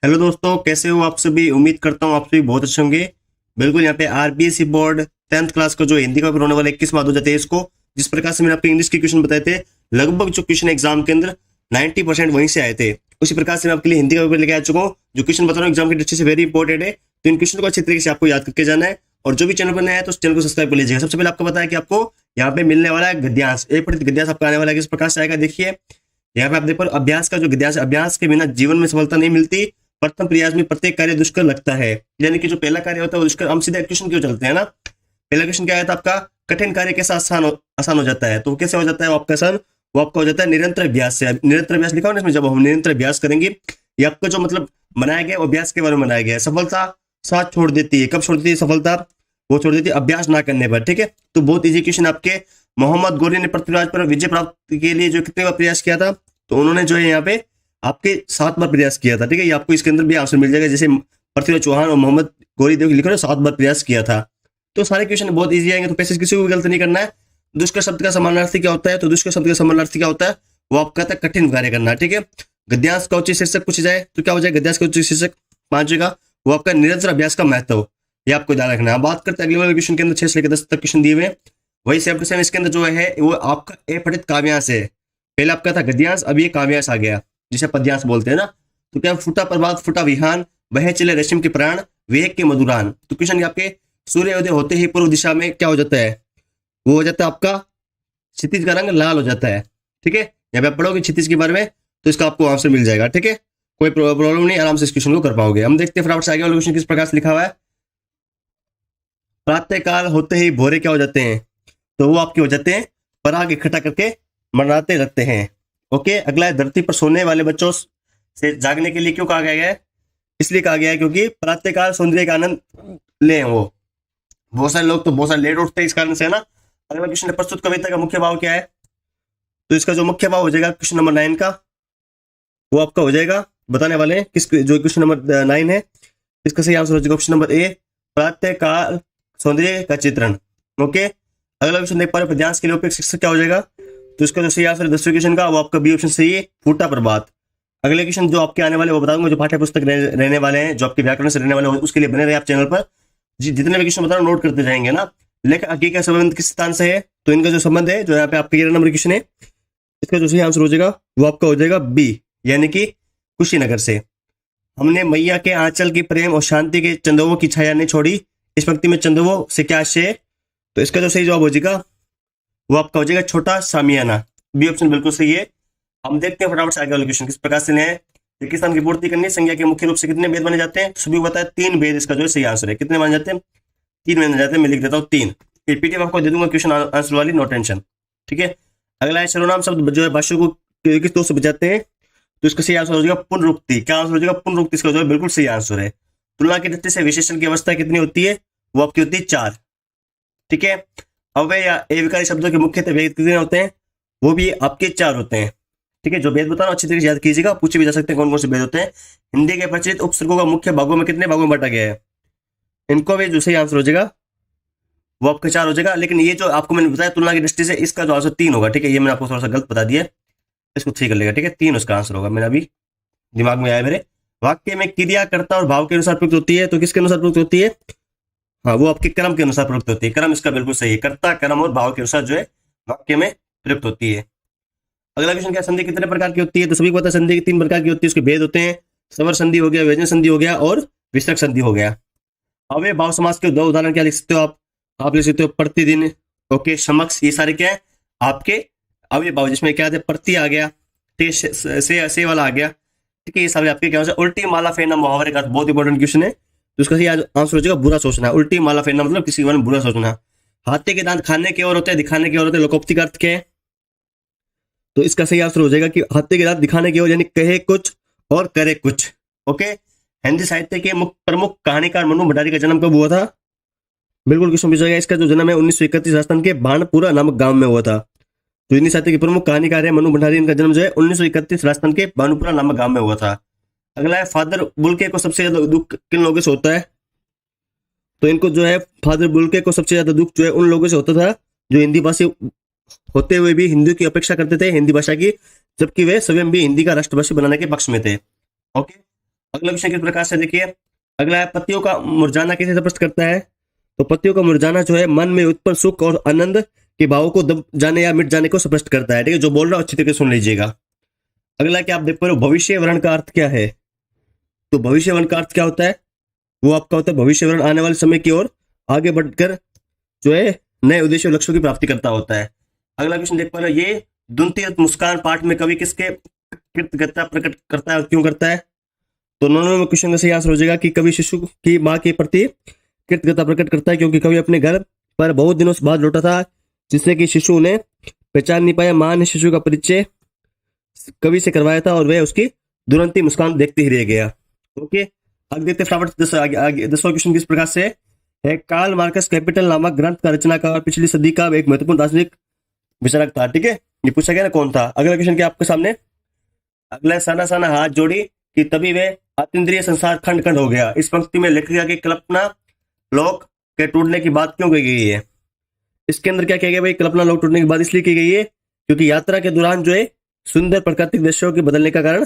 Hello दोस्तों, कैसे हो आप सभी। उम्मीद करता हूँ आप सभी बहुत अच्छे होंगे। बिल्कुल यहाँ पे आरबीएसई बोर्ड 10th क्लास का जो हिंदी का पेपर होने वाला 21 मार्च 2023 को, जिस प्रकार से मैंने आपके इंग्लिश के क्वेश्चन बताए थे, लगभग जो क्वेश्चन एग्जाम के अंदर 90% वहीं से आए थे। उसी प्रकार से मैं आपके लिए हिंदी का पेपर लेके आ चुका हूँ। जो क्वेश्चन बता रहा हूँ एग्जाम के दृष्टि से वेरी इंपॉर्टेंट है, तो इन क्वेश्चन को अच्छी तरीके से आपको याद करके जाना है। और जो भी चैनल पर नया है तो उस चैनल को सब्सक्राइब कर लीजिएगा। सबसे पहले आपको पता है कि आपको यहाँ पे मिलने वाला है गद्यांश, एक पढ़ित गद्यांश आपका आने वाला है। किस प्रकार से आएगा देखिए, यहाँ पे आप देखो अभ्यास का जो गद्यांश, अभ्यास के बिना जीवन में सफलता नहीं मिलती, प्रथम प्रयास में प्रत्येक कार्य दुष्कर लगता है। यानी कि जो पहला कार्य होता है वो दुष्कर। हम सीधे क्वेश्चन क्यों चलते हैं ना। पहला क्वेश्चन क्या आया था आपका, कठिन कार्य कैसा आसान हो जाता है। तो कैसे हो जाता है वो आपका आसान, वो आपका हो जाता है निरंतर अभ्यास से। निरंतर अभ्यास लिखा हो ना इसमें, जब हम निरंतर अभ्यास करेंगे, ये आपका जो मतलब बनाया गया अभ्यास के बारे में बनाया गया है। सफलता साथ छोड़ देती है, कब छोड़ देती है सफलता, वो छोड़ देती है अभ्यास ना करने पर। ठीक है, तो बहुत इजी क्वेश्चन आपके। मोहम्मद गौरी ने पृथ्वीराज पर विजय प्राप्त के लिए जो कितने बार प्रयास किया था, तो उन्होंने जो है यहाँ पे आपके 7 बार प्रयास किया था। ठीक है, ये आपको इसके अंदर भी आंसर मिल जाएगा। जैसे पृथ्वीराज चौहान और मोहम्मद गौरी देव लिखो ना, 7 बार प्रयास किया था। तो सारे क्वेश्चन बहुत इजी आएंगे, तो पैसे किसी को भी गलत नहीं करना है। दुष्कर शब्द का समानार्थी क्या होता है, तो दुष्कर शब्द का समानार्थी क्या होता है, वो आपका था कठिन कार्य करना। ठीक है, गद्यांश का उच्च शीर्षक पूछ जाए तो क्या हो जाए, गद्यांश का उच्च शीर्षक 5 का वो आपका निरंतर अभ्यास का महत्व, ये आपको ध्यान रखना है। बात करते हैं अगले वाले क्वेश्चन के अंदर 6 से लेकर 10 तक क्वेश्चन दिए हुए हैं। वही 7 to 7 इसके अंदर जो है वो आपका अपठित काव्यांश है। पहले आपका था गद्यांश, अब ये काव्यांश आ गया जिसे पद्यांश बोलते हैं ना। तो क्या फुटा प्रभात फुटा विहान, वह चले रेशम के प्राण, वेग के मधुरान। तो क्वेश्चन आपके सूर्योदय होते ही पूर्व दिशा में क्या हो जाता है, वो हो जाता है आपका क्षितिज का रंग लाल हो जाता है। ठीक है, यहाँ पे आप पढ़ोगे क्षितिज के बारे में तो इसका आपको आंसर मिल जाएगा। ठीक है, कोई प्रॉब्लम नहीं, आराम से इस क्वेश्चन को कर पाओगे। हम देखते हैं फटाफट से आगे वाला क्वेश्चन किस प्रकार से लिखा हुआ है। प्रातः काल होते ही भोरे क्या हो जाते हैं, तो वो आपके हो जाते हैं पराग इकट्ठा करके मनाते रहते हैं। ओके, अगला है धरती पर सोने वाले बच्चों से जागने के लिए क्यों कहा गया है, इसलिए कहा गया है क्योंकि प्रातःकाल सौंदर्य का आनंद ले। वो बहुत सारे लोग तो बहुत सारे लेट उठते हैं इस कारण से, है ना। अगला क्वेश्चन है प्रस्तुत कविता का मुख्य भाव क्या है, तो इसका जो मुख्य भाव हो जाएगा क्वेश्चन नंबर 9 का, वो आपका हो जाएगा बताने वाले हैं किस, जो क्वेश्चन नंबर 9 है इसका सही आंसर हो जाएगा ऑप्शन नंबर ए, प्रातःकाल सौंदर्य का चित्रण। ओके, अगला क्वेश्चन देख पा रहे हैं पद्यांश के लिए उपयुक्त शीर्षक क्या हो जाएगा, तो इसका जो सही आंसर है 10वें क्वेश्चन का, वो आपका बी ऑप्शन सही है, फूटा प्रभात। अगले क्वेश्चन जो आपके आने वाले वो बताऊंगा, जो पाठ्य पुस्तक रहने वाले हैं, जो आपके व्याकरण से रहने वाले, उसके लिए बने रहे आप चैनल पर। जितने भी क्वेश्चन बता रहा हूं नोट करते जाएंगे ना। लेकिन आगे का संबंध किस स्थान से है, तो इनका जो संबंध है जो यहाँ पे आपके 11 नंबर क्वेश्चन है, इसका जो सही आंसर हो जाएगा वो आपका हो जाएगा बी, यानी कि कुशीनगर से। हमने मैया के आंचल की प्रेम और शांति के चंदोवों की छाया नहीं छोड़ी, इस पंक्ति में चंदोवों से क्या आशय है, तो इसका जो सही जवाब हो जाएगा वो आपका हो जाएगा छोटा सामियाना। बी ऑप्शन बिल्कुल सही है। हम देखते हैं फटाफट से आगे वाले क्वेश्चन किस प्रकार से है। किसान की पूर्ति करनी संज्ञा के मुख्य रूप से कितने भेद माने जाते हैं, सभी बताया 3 भेद, इसका जो सही आंसर है। कितने माने जाते हैं, 3 माने जाते हैं। मैं लिख देता हूँ 3। पीडीएफ आपको दे दूंगा क्वेश्चन आंसर वाली, नो टेंशन। ठीक है, अगला है सर्वनाम शब्द जो है भाष्य को किस दो से बचाते हैं, तो इसका सही आंसर हो जाएगा पुनरुक्ति। क्या आंसर हो जाएगा, पुनरुक्ति, इसका जो है बिल्कुल सही आंसर है। तुलना की दृष्टि से विशेषण की अवस्था कितनी होती है, वो आपकी होती है 4। ठीक है, अव्यय या एविकारी शब्दों के मुख्यतः भेद कितने होते हैं, वो भी आपके 4 होते हैं। ठीक है, जो भेद बताना अच्छी तरीके से याद कीजिएगा, पूछे भी जा सकते हैं कौन कौन से भेद होते हैं। हिंदी के प्रचलित उपसर्गों का मुख्य भागों में कितने भागों में बांटा गया है, इनको भी जो सही आंसर हो जाएगा वो आपका 4 हो जाएगा। लेकिन ये जो आपको मैंने बताया तुलना की दृष्टि से, इसका जो आंसर 3 होगा। ठीक है, ये मैंने आपको थोड़ा सा गलत बता दिया, इसको ठीक कर लेगा। ठीक है, 3 उसका आंसर होगा, मैंने अभी दिमाग में आया मेरे। वाक्य में क्रिया कर्ता और भाव के अनुसार प्रयुक्त होती है, तो किसके अनुसार प्रयुक्त होती है, हाँ वो आपके क्रम के अनुसार प्रयुक्त होती है। क्रम इसका बिल्कुल सही है, कर्ता क्रम और भाव के अनुसार जो है वाक्य में प्रयुक्त होती है। अगला क्वेश्चन क्या, संधि कितने प्रकार की होती है, तो सभी को पता है संधि 3 प्रकार की होती है। उसके भेद होते हैं, स्वर संधि हो गया, व्यंजन संधि हो गया और विसर्ग संधि हो गया। अव्यय भाव समास के 2 उदाहरण क्या लिख सकते हो आप लिख सकते हो प्रतिदिन, ओके, समक्ष, ये सारे क्या है आपके अव्यय भाव, जिसमें क्या है प्रति आ गया, से वाला आ गया। ठीक है, ये सारे आपके क्या हो, उल्टी माला फेरना मुहावरे का बहुत इंपॉर्टेंट क्वेश्चन है, तो उसका सही आंसर हो जाएगा बुरा सोचना। उल्टी माला फेरना मतलब किसी के बारे में बुरा सोचना। हाथी के दांत खाने की ओर होते हैं, दिखाने की ओर होते हैं, लोकोक्ति का अर्थ क्या है, तो इसका सही आंसर हो जाएगा कि हाथी के दांत दिखाने की ओर, यानी कहे कुछ और करे कुछ। ओके, हिंदी साहित्य के प्रमुख कहानीकार मनु भंडारी का जन्म कब हुआ था, बिल्कुल क्वेश्चन पूछा गया। इसका जो जन्म है 1931 राजस्थान के बाणपुरा नामक गांव में हुआ था। तो हिंदी साहित्य के प्रमुख कहानीकार है मनु भंडारी, इनका जन्म जो है 1931 राजस्थान के बाणपुरा नामक गांव में हुआ था। अगला है फादर बुल्के को सबसे ज्यादा दुख किन लोगों से होता है, तो इनको जो है फादर बुल्के को सबसे ज्यादा दुख जो है उन लोगों से होता था जो हिंदी भाषी होते हुए भी हिंदी की अपेक्षा करते थे, हिंदी भाषा की, जबकि वे स्वयं भी हिंदी का राष्ट्रभाषा बनाने के पक्ष में थे। ओके, अगला क्वेश्चन किस प्रकार से देखिए, अगला है पत्तियों का मुरझाना किसे स्पष्ट करता है। तो पत्तियों का मुरझाना जो है मन में उत्पन्न सुख और आनंद के भावों को दब जाने या मिट जाने को स्पष्ट करता है। ठीक है, जो बोल रहा हूं अच्छी तरीके से सुन लीजिएगा। अगला क्या आप देख पा रहे हो, भविष्य वर्ण का अर्थ क्या है। तो भविष्य वर्ण का अर्थ क्या होता है, वो आपका होता है भविष्य वर्ण आने वाले समय की ओर आगे बढ़कर जो है नए उद्देश्य और लक्ष्यों की प्राप्ति करता होता है। अगला क्वेश्चन देख पा रहे हो, ये दुंती मुस्कान पाठ में कवि किसके कृतज्ञता प्रकट करता है और क्यों करता है। तो दोनों क्वेश्चन का सही आंसर हो जाएगा कि कवि शिशु की मां के प्रति कृतज्ञता प्रकट करता है, क्योंकि कवि अपने घर पर बहुत दिनों से बाद लौटा था, जिससे कि शिशु ने पहचान नहीं पाया। मां ने शिशु का परिचय कवि से करवाया था और वह उसकी दुरंती मुस्कान देखते ही रह गया। ओके, आगे देखते फटाफट 10वां क्वेश्चन किस प्रकार से है। कार्ल मार्कस कैपिटल नामक ग्रंथ का रचनाकार पिछली सदी का एक महत्वपूर्ण दार्शनिक विचारक था। ठीक है, ये पूछा गया ना कौन था। अगला क्वेश्चन क्या आपके सामने, अगला साना साना हाथ जोड़ी कि तभी वे अतीन्द्रिय संसार खंड खंड हो गया। इस पंक्ति में लेखिका की कल्पना लोक के टूटने की बात क्यों कही गई है। इसके अंदर क्या किया गया भाई, कल्पना लोक टूटने की बात इसलिए की गई है क्योंकि यात्रा के दौरान जो है सुंदर प्राकृतिक दृश्यों के बदलने का कारण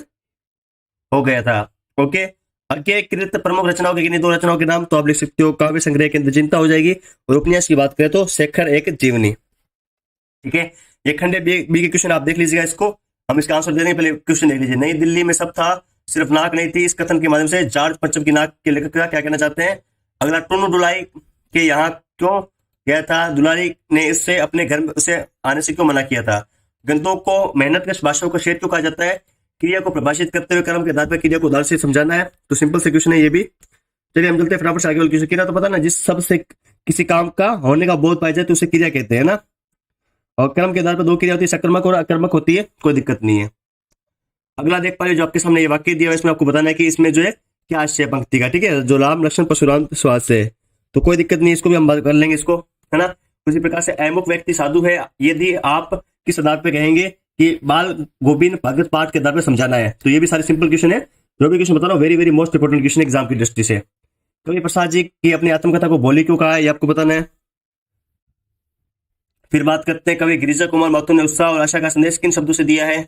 हो गया था। ओके, आगे कृत प्रमुख रचनाओं के दो रचनाओं के नाम तो आप लिख सकते हो, काव्य संग्रह के अंदर चिंता हो जाएगी, और उपन्यास की बात करें तो शेखर एक जीवनी। ठीक है, ये खंडे बी के क्वेश्चन आप देख लीजिएगा, इसको हम इसका आंसर देने पहले क्वेश्चन देख लीजिए। नई दिल्ली में सब था सिर्फ नाक नहीं थी, इस कथन के माध्यम से जॉर्ज पंचम की नाक के लेखक क्या कहना चाहते हैं। अगला, टुन्नू डुलाई के यहाँ क्यों गया था, दुलारी ने इससे अपने घर में उसे आने से क्यों मना किया था। गंतों को मेहनत के भाषाओं का शेर क्यों कहा जाता है, क्रिया को प्रभाषित करते हुए कर्म के आधार पर क्रिया को उदार से समझाना है। तो सिंपल से क्वेश्चन है ये भी। चलिए हम चलते हैं फटाफट से आगे वाले क्वेश्चन। क्रिया तो पता ना, जिस शब्द से किसी काम का होने का बोध पाया जाए तो उसे क्रिया कहते हैं ना। और कर्म के आधार पर दो क्रिया होती है, सकर्मक और अकर्मक होती है, कोई दिक्कत नहीं है। अगला देख पा रहे जो आपके सामने ये वाक्य दिया है, इसमें आपको बताना है कि इसमें जो है क्या आशय पंक्ति का। ठीक है, जो राम लक्ष्मण परशुराम स्वाद से, तो कोई दिक्कत नहीं, इसको भी हम बात कर लेंगे इसको, है ना। उसी प्रकार से अमुक व्यक्ति साधु है, यदि आप किस आधार पे कहेंगे कि बाल गोविंद भगत पाठ के आधार पे समझाना है। तो ये भी सारे सिंपल क्वेश्चन है, जो भी क्वेश्चन बता रहा हूँ very very most important question exam की दृष्टि से। कवि प्रसाद जी की अपनी आत्मकथा को बोली क्यों कहा है, ये आपको बताना है। फिर बात करते हैं, कवि गिरिजा कुमार महतो ने उत्साह और आशा का संदेश किन शब्दों से दिया है।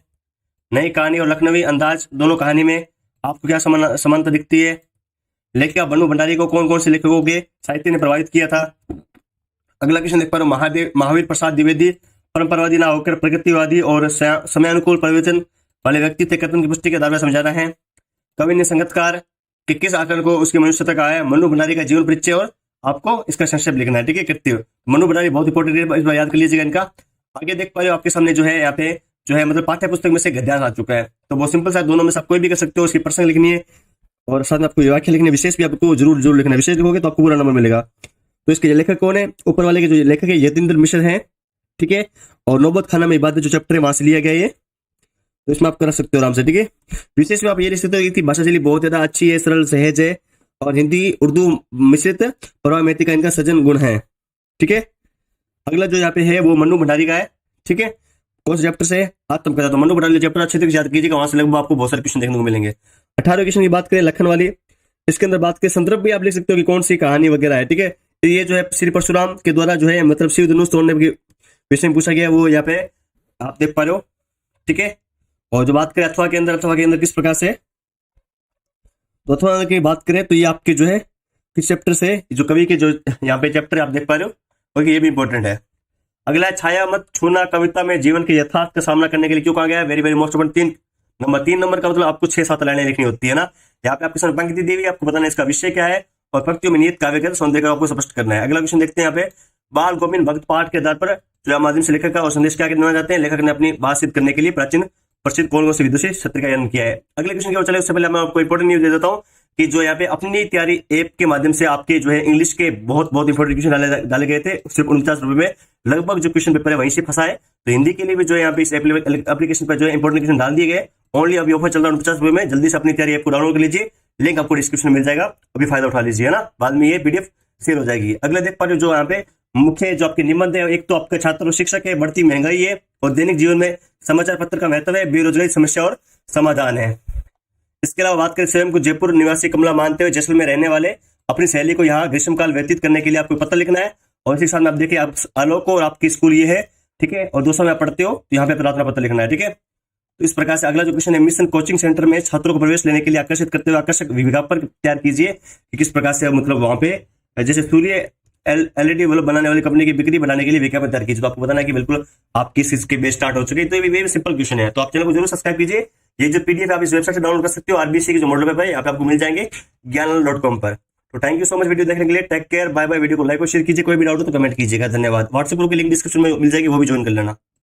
नई कहानी और लखनवी अंदाज दोनों कहानी में आपको क्या समानता दिखती है। लेखिका बन्नू भंडारी को कौन कौन से लेखकों के साहित्य ने प्रभावित किया था। अगला क्वेश्चन देख पा रहे हो, महावीर प्रसाद द्विवेदी परंपरावादी ना होकर प्रकृतिवादी और समयानुकूल परिवर्तन वाले व्यक्ति थे, कथन की पुष्टि के आधार पर समझाना है। कवि ने संगतकार के किस आकलन को उसकी मनुष्यता कहा है। मन्नू भंडारी का जीवन परिचय और आपको इसका संक्षेप लिखना है। ठीक है, कृत्य मन्नू भंडारी बहुत इंपॉर्टेंट है, इस बार याद कर लीजिएगा इनका। आगे देख पा रहे हो आपके सामने जो है यहाँ पे जो है मतलब पाठ्य पुस्तक में से गद्यांश आ चुका है। तो वो सिंपल सा दोनों में से आप कोई भी कर सकते हो, उसकी प्रश्न लिखनी है और साथ में आपको वाक्य लिखने, विशेष भी आपको जरूर लिखना है। विशेष लिखोगे तो आपको पूरा नंबर मिलेगा। तो इसके लेखक कौन है, ऊपर वाले के जो लेखक है यतीन्द्र मिश्र हैं। ठीक है, और नौबत खाना में इबादत जो चैप्टर है वहां से लिया गया है, तो इसमें आप कर सकते हो आराम से। ठीक है, विशेष में आप ये लिख सकते हो कि भाषा शैली बहुत ज्यादा अच्छी है, सरल सहज है और हिंदी उर्दू मिश्रित परवामेती का इनका सजन गुण है। ठीक है, अगला जो यहाँ पे है वो मन्नू भंडारी का है। ठीक है, कौन से चैप्टर से आत्मकथा, तो मन्नू भंडारी चैप्टर अच्छे तरीके से याद कीजिएगा, वहां से लगभग आपको बहुत सारे क्वेश्चन देखने को मिलेंगे। 18 क्वेश्चन की बात करें लखन वाली, इसके अंदर बात करें संदर्भ भी आप लिख सकते हो कि कौन सी कहानी वगैरह है। ठीक है, तो ये जो है श्री परशुराम के द्वारा जो है मतलब शिव धनुष तोड़ने के विषय में पूछा गया, वो यहाँ पे आप देख पा रहे हो। ठीक है, और जो बात करें अथवा के अंदर किस प्रकार से, तो अथवा की बात करें तो ये आपके जो है किस चैप्टर से, जो कवि के जो यहाँ पे चैप्टर आप देख पा रहे हो, क्योंकि ये भी इंपॉर्टेंट है। अगला है छाया मत छूना कविता में जीवन के यथार्थ का सामना करने के लिए क्यों कहा गया है। Very very most important. 3 number का मतलब आपको 6-7 लाइनें लिखनी होती है ना। यहाँ पे आपके सामने पंक्ति दी हुई, आपको बताना है इसका विषय क्या है और पंक्तियों में नियत काव्य का सौंदर्य का आपको स्पष्ट करना है। अगला क्वेश्चन देखते हैं, यहाँ पे बाल गोविंद भगत पाठ के आधार पर जो माध्यम से लेखक का और संदेश क्या देना चाहते हैं। लेखक ने अपनी बात सिद्ध करने के लिए प्राचीन प्रसिद्ध कौन से विदुषी सत्र का जन्म किया है। अगले क्वेश्चन की ओर चले उससे पहले मैं आपको इंपॉर्टेंट न्यूज दे देता हूँ कि जो यहाँ पे अपनी तैयारी ऐप के माध्यम से आपके जो है इंग्लिश के बहुत इंपॉर्टेंट क्वेश्चन डाले गए थे, सिर्फ 49 रुपए में लगभग जो क्वेश्चन पेपर है वहीं से फंसा है। तो हिंदी के लिए भी जो है यहाँ पे इस एप्लीकेशन पर जो है इंपॉर्टेंट क्वेश्चन डाल दिए गए। ओनली अभी ऑफर चल रहा है 49 रुपए में, जल्दी से अपनी तैयारी ऐप को डाउनलोड कर लीजिए, लिंक आपको डिस्क्रिप्शन में मिल जाएगा, अभी फायदा उठा लीजिए, है ना, बाद में ये पीडीएफ शेयर हो जाएगी। अगले देख पा रहे हो जो यहाँ पे मुख्य जो आपके निबंध है, एक तो आपका छात्र और शिक्षक है, बढ़ती महंगाई है और दैनिक जीवन में समाचार पत्र का महत्व है, बेरोजगारी समस्या और समाधान है। इसके अलावा बात करें स्वयं को जयपुर निवासी कमला मानते हुए जैसलमेर रहने वाले अपनी सहेली को यहाँ ग्रीष्मकाल व्यतीत करने के लिए आपको पत्र लिखना है। और इसी के साथ में आप देखिए आप आलोक और आपकी स्कूल ये है। ठीक है, और 200 में आप पढ़ते हो तो यहाँ पे प्रार्थना पत्र लिखना है। ठीक है, तो इस प्रकार से अगला जो क्वेश्चन है, मिशन कोचिंग सेंटर में छात्रों को प्रवेश लेने के लिए आकर्षित करते हुए आकर्षक विज्ञापन तैयार कीजिए कि किस प्रकार से मतलब वहां पे जैसे सूर्य एलईडी बल्ब बनाने वाली कंपनी की बिक्री बढ़ाने के लिए विज्ञापन तैयार कीजिए। तो आपको बताना है कि बिल्कुल आप किस चीज के बेस स्टार्ट हो चुके हैं। तो ये सिंपल क्वेश्चन है, तो आप चैनल को जरूर सब्सक्राइब कीजिए। ये जो पीडीएफ आप इस वेबसाइट से डाउनलोड कर सकते हो, आरबीसी के जो मॉडल पेपर है यहाँ पे आपको मिल जाएंगे ज्ञानल.com पर। तो thank you so much video देखने के लिए, take care, bye bye. Video को लाइक और शेयर कीजिए, कोई भी डाउट हो तो कमेंट कीजिएगा। धन्यवाद। व्हाट्सएप ग्रुप की लिंक डिस्क्रिप्शन में मिल जाएगी, वो भी ज्वाइन कर लेना।